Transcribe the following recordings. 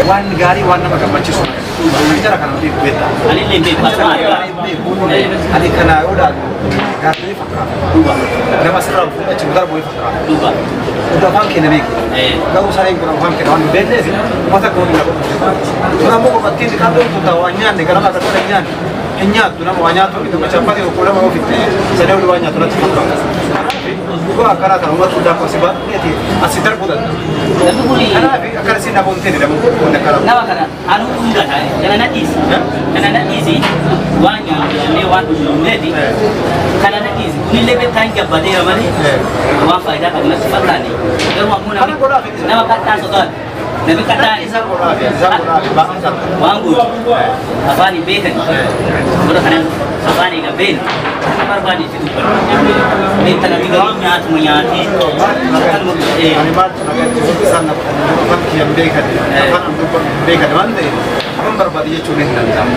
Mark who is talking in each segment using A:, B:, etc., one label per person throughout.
A: Wan gari wan nama gammachiisu bicara kana di beta
B: Ali lebih pasal
A: ali kana udah gari fakka nama serap cimdar boy fakka udah bangke nabi gak usah yang kurang bangke wan beda sih mata kau ni nak mau batin di kantor tu tawanya negara mata kerja hanya tu nama wanya tu itu macam apa dia ukuran mau fitnya saya udah wanya tu nanti fakka gua akara tahu matu dah kosibat ni asitar budak
B: tapi boleh
A: karena akara sih nak bonten dah mungkin akara
B: nama kana anu enggak hai karena nak isi wanya ni wan ledi karena nak isi ni lebih tangga pada ramai wan faedah kerana sifat ni kalau mau nama kata soal nabi kata wangu apa ni beken sudah kan apa ni gaben apa bani itu ni tanah migalinya semuanya ni kan
A: animat agar keputusan apa yang beken apa untuk beken mana हम बर्बादी चुने नहीं हम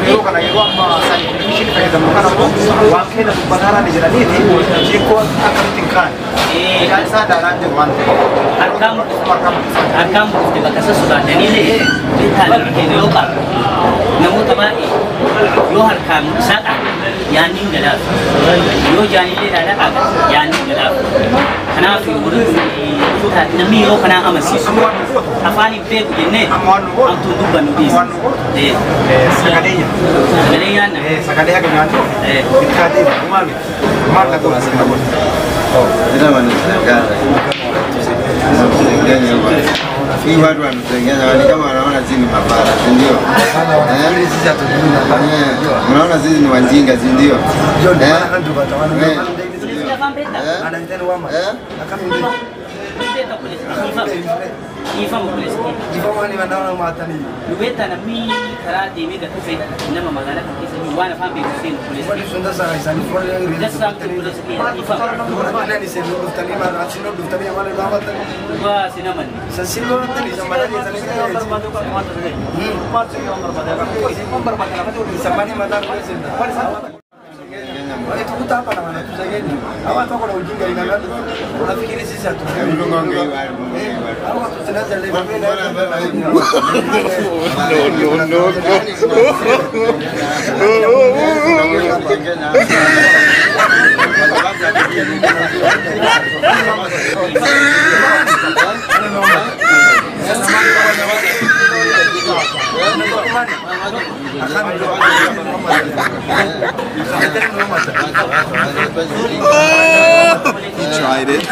A: ये करना ये वो हम सारी कंडीशन पे जब हम लोग वाक़ई ना बनाना नहीं जाना नहीं थी ये को अकल tingkat ऐसा दारान जवान
B: arkam di batas sudah dan ini kita lagi lokal namun tabai yo arkam sata yani galaf yo jani le ada aga yani galaf kana fi wurin suka nami yo kana amasi afani pe ne am tu duban bis sakadenya
A: sakadenya ke nyanto dikati umami mal la ko asina oh ina man ka Iwa dua nutengnya ni kama naona zini mapara ndio sisi naona zini wanjinga ndio ana tena wama Ifa mukulis. Ifa wani wanaona matani. Lubeta na mi karate mi gatufe na mamagana kabisa ni wana fambe kusin kulis. Wani sunda sana isani for ri. Just something kulis Ifa. Ana ni selu duftani ma achino duftani amale bawata. Wa sinaman. Sasilo tani samara ni tani ka barmadu ka mata de. Mata yo barmadu ka ko isi kon barmadu na mata ni samani mata ko isi. Wani samana. Itu kuta apa namanya? Itu saya ini. Awak tahu kalau ujung dari naga tu, orang fikir sih satu. Awak tu senang jalan lebih
C: He tried it.